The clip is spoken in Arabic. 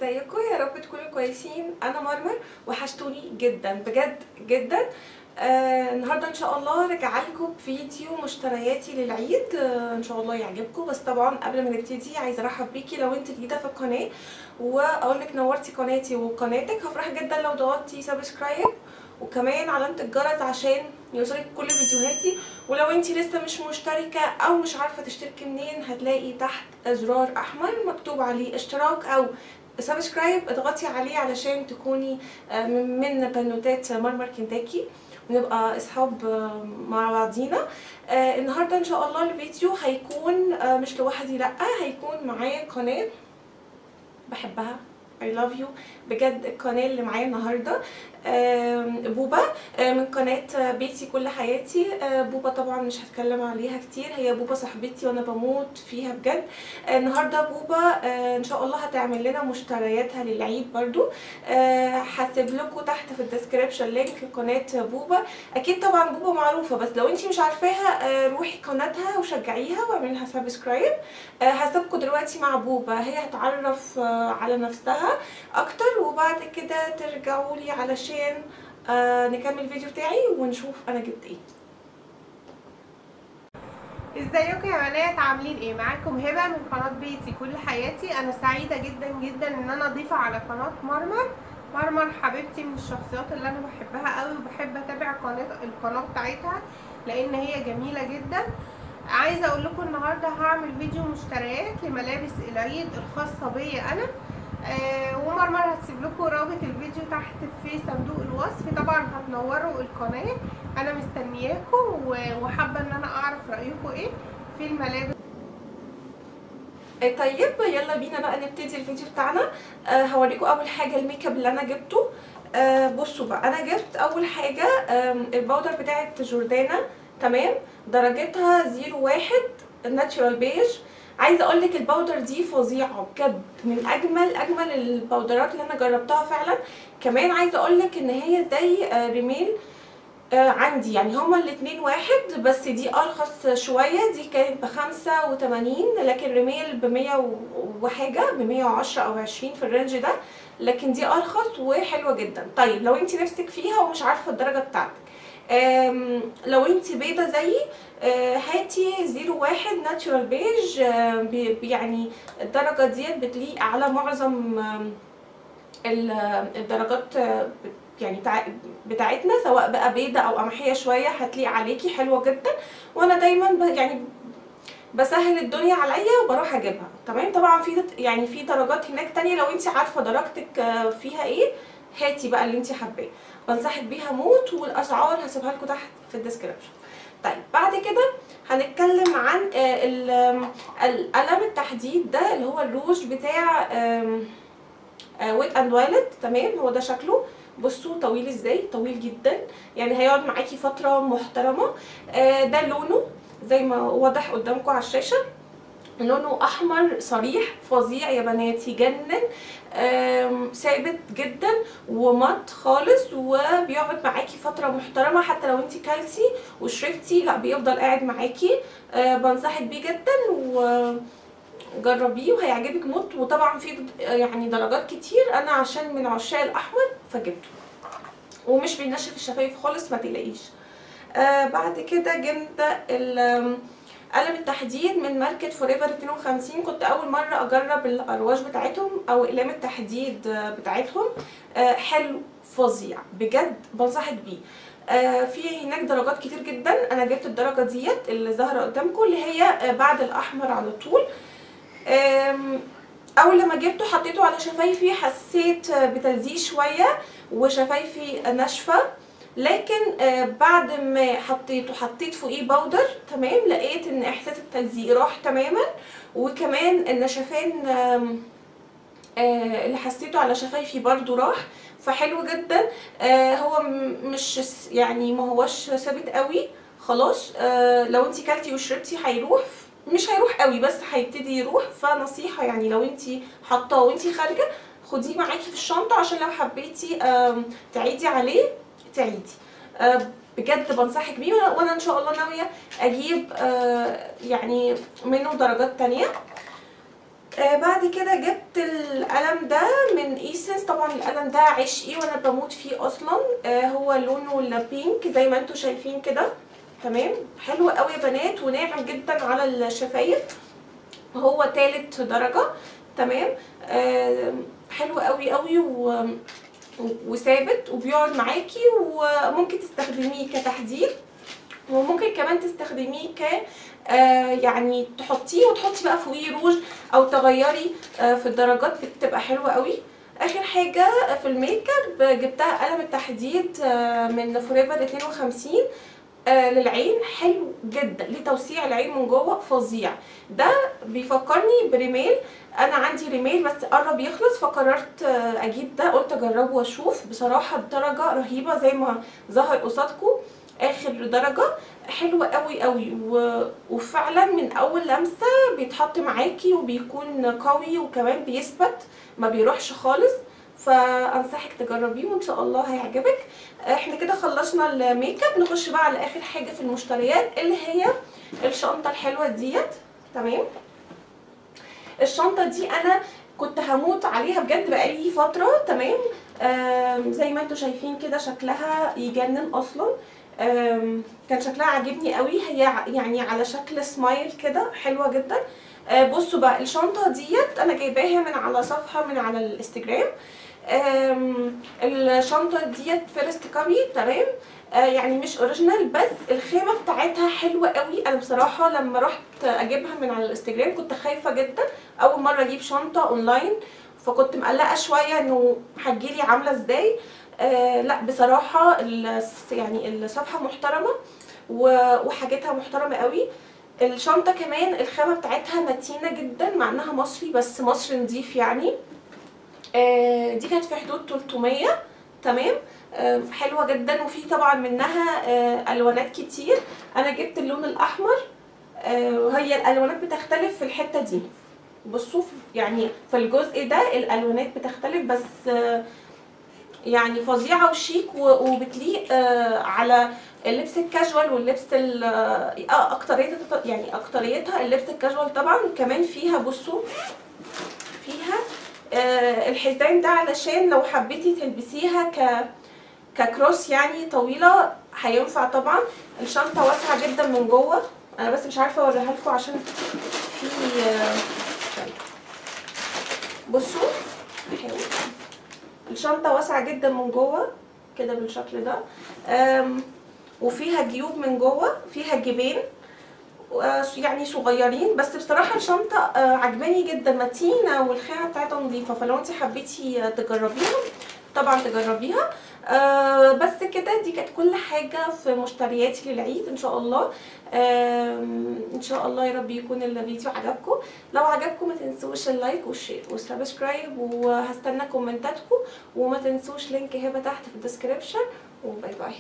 ازيكم؟ يا رب تكونوا كويسين. انا مرمر وحشتوني جدا بجد جدا. النهارده ان شاء الله راجعه لكم بفيديو مشترياتي للعيد. ان شاء الله يعجبكم. بس طبعا قبل ما نبتدي عايزه ارحب بيكي لو انت جديده في القناه، واقول لك نورتي قناتي وقناتك. هفرح جدا لو ضغطتي سبسكرايب وكمان علامه الجرس عشان يوصلك كل فيديوهاتي. ولو انت لسه مش مشتركه او مش عارفه تشتركي منين، هتلاقي تحت زرار احمر مكتوب عليه اشتراك او سبسكرايب، اضغطي عليه علشان تكوني من بنوتات مرمر كنتاكي ونبقى اصحاب مع بعضينا. النهارده ان شاء الله الفيديو هيكون مش لوحدي، لا هيكون معايا قناه بحبها. I love you بجد. القناة اللي معايا النهاردة بوبا من قناة بيتي كل حياتي. بوبا طبعا مش هتكلم عليها كتير، هي بوبا صاحبتي وانا بموت فيها بجد. النهاردة بوبا ان شاء الله هتعمل لنا مشترياتها للعيد برضو. هسيب لكم تحت في الديسكريبشن لينك قناة بوبا. اكيد طبعا بوبا معروفة، بس لو انتي مش عارفاها روحي قناتها وشجعيها واعملها سبسكرايب. هسيبكم دلوقتي مع بوبا، هي هتعرف على نفسها اكتر وبعد كده ترجعوا لي علشان نكمل الفيديو بتاعي ونشوف انا جبت ايه. ازيكم يا بنات؟ عاملين ايه؟ معاكم هبه من قناه بيتي كل حياتي. انا سعيده جدا جدا ان انا ضيفه على قناه مرمر حبيبتي، من الشخصيات اللي انا بحبها قوي وبحب اتابع القناه بتاعتها لان هي جميله جدا. عايزه اقول لكم النهارده هعمل فيديو مشتريات لملابس العيد الخاصه بيا انا. ومرمر هتسيب لكم رابط الفيديو تحت في صندوق الوصف. طبعا هتنوروا القناه، انا مستنياكم وحابه ان انا اعرف رايكم ايه في الملابس. طيب يلا بينا بقى نبتدي الفيديو بتاعنا. هوريكم اول حاجه الميك اب اللي انا جبته. بصوا بقى، انا جبت اول حاجه الباودر بتاعت جوردانا، تمام، درجتها 01 ناتشورال بيج. عايزه اقول لك الباودر دي فظيعه بجد، من اجمل الباودرات اللي انا جربتها فعلا. كمان عايزه اقول لك ان هي زي ريميل عندي، يعني هما الاتنين واحد، بس دي ارخص شويه. دي كانت ب85 لكن ريميل ب100 وحاجه، ب110 او 20 في الرينج ده، لكن دي ارخص وحلوه جدا. طيب لو انت نفسك فيها ومش عارفه الدرجه بتاعتك، لو انت بيضه زيي هاتي 01 ناتشورال بيج. يعني الدرجه ديت بتليق على معظم الدرجات يعني بتاعتنا، سواء بقى بيضه او قمحيه شويه هتليق عليكي حلوه جدا. وانا دايما يعني بسهل الدنيا عليا وبروح اجيبها، تمام. طبعا في درجات هناك تانية، لو انت عارفه درجتك فيها ايه هاتي بقى اللي انت حباه. بنصحك بيها موت، والاسعار هسيبها لكم تحت في الديسكريبشن. طيب بعد كده هنتكلم عن القلم التحديد ده اللي هو الروج بتاع ويت اند وايلت، تمام. هو ده شكله، بصوا طويل ازاي، طويل جدا، يعني هيقعد معاكي فتره محترمه. ده لونه زي ما واضح قدامكم على الشاشه، لونه احمر صريح فظيع يا بنات، يجنن. ثابت جدا ومط خالص، وبيقعد معاكي فتره محترمه. حتى لو انتي كلتي وشربتي لا بيفضل قاعد معاكي. بنصحك بيه جدا وجربيه وهيعجبك موت. وطبعا في يعني درجات كتير، انا عشان من عشاق الاحمر فجبته، ومش بينشف الشفايف خالص ما تقلقيش. بعد كده جبت قلم التحديد من ماركة فوريفر 52. كنت اول مرة اجرب الارواج بتاعتهم او اقلام التحديد بتاعتهم. حلو فظيع بجد، بنصحك بيه. في هناك درجات كتير جدا، انا جبت الدرجة ديت اللي ظاهرة قدامكم اللي هي بعد الاحمر على طول. اول لما جبته حطيته على شفايفي حسيت بتلزيق شوية وشفايفي ناشفة، لكن بعد ما حطيت فوقيه باودر، تمام، لقيت ان احساس التلزيق راح تماما، وكمان النشفان اللي حسيته على شفايفي برضو راح. فحلو جدا. هو مش يعني ما هوش ثابت قوي خلاص. لو انتي كلتي وشربتي هيروح، مش هيروح قوي بس هيبتدي يروح. فنصيحه يعني لو انتي حاطاه وانتي خارجه خديه معاكي في الشنطه عشان لو حبيتي تعيدي عليه تعيدي. بجد بنصحك بيه، وانا ان شاء الله ناويه اجيب يعني منه درجات تانية. بعد بعد كده جبت القلم ده من ايسنس. طبعا القلم ده عشقي وانا بموت فيه اصلا. هو لونه بينك زي ما انتم شايفين كده. تمام، حلو قوي يا بنات وناعم جدا على الشفايف. هو 3 درجة. تمام. حلو قوي قوي وثابت وبيقعد معاكي، وممكن تستخدميه كتحديد، وممكن كمان تستخدميه ك يعني تحطيه وتحطي بقى فوقيه روج او تغيري في الدرجات، بتبقى حلوه قوي. اخر حاجه في الميك اب جبتها قلم التحديد من فوريفر 52 للعين. حلو جدا لتوسيع العين من جوه، فظيع. ده بيفكرني بريميل. انا عندي ريميل بس قرب يخلص، فقررت اجيب ده. قلت اجربه واشوف. بصراحه بدرجه رهيبه زي ما ظهر قصادكم، اخر درجه. حلوه قوي قوي وفعلا من اول لمسه بيتحط معاكي وبيكون قوي، وكمان بيثبت ما بيروحش خالص. فانصحك تجربيه وان شاء الله هيعجبك. احنا كده خلصنا الميك اب. نخش بقى على اخر حاجه في المشتريات اللي هي الشنطه الحلوه ديت. تمام. الشنطه دي انا كنت هموت عليها بجد بقالي فتره. تمام. زي ما انتم شايفين كده شكلها يجنن اصلا. كان شكلها عاجبني قوي. هي يعني على شكل سمايل كده، حلوه جدا. بصوا بقى الشنطه ديت انا جايباها من على صفحه من على الانستجرام. الشنطه ديت فيرست كوبي. تمام. يعني مش اوريجينال، بس الخامه بتاعتها حلوه قوي. انا بصراحه لما رحت اجيبها من على الانستجرام كنت خايفه جدا، اول مره اجيب شنطه اونلاين، فكنت مقلقه شويه انه هتجيلي عامله ازاي. لا بصراحه يعني الصفحه محترمه وحاجتها محترمه قوي. الشنطه كمان الخامه بتاعتها متينه جدا، مع انها مصري بس مصر نضيف يعني. دي كانت في حدود 300. تمام. حلوه جدا، وفي طبعا منها الوانات كتير. انا جبت اللون الاحمر. وهي الالوانات بتختلف في الحته دي. بصوا يعني في الجزء ده الالوانات بتختلف، بس يعني فظيعه وشيك وبتليق على اللبس الكاجوال واللبس اكتريتها اللبس الكاجوال طبعا. كمان فيها بصوا فيها الحزام ده علشان لو حبيتي تلبسيها ككروس يعني طويله هينفع طبعا. الشنطه واسعه جدا من جوه. انا بس مش عارفه اوريها لكم عشان في بصوا هحاول. الشنطه واسعه جدا من جوه كده بالشكل ده. وفيها جيوب من جوه، فيها جيبين يعني صغيرين. بس بصراحه الشنطه عجباني جدا، متينه والخامه بتاعتها نظيفه. فلو انت حبيتي تجربيها طبعا تجربيها. بس كده دي كانت كل حاجه في مشترياتي للعيد. ان شاء الله ان شاء الله يا رب يكون الفيديو عجبكم. لو عجبكم ما تنسوش اللايك والشير والسبسكرايب، وهستنى كومنتاتكم. وما تنسوش لينك هبه تحت في الديسكريبشن. وباي باي.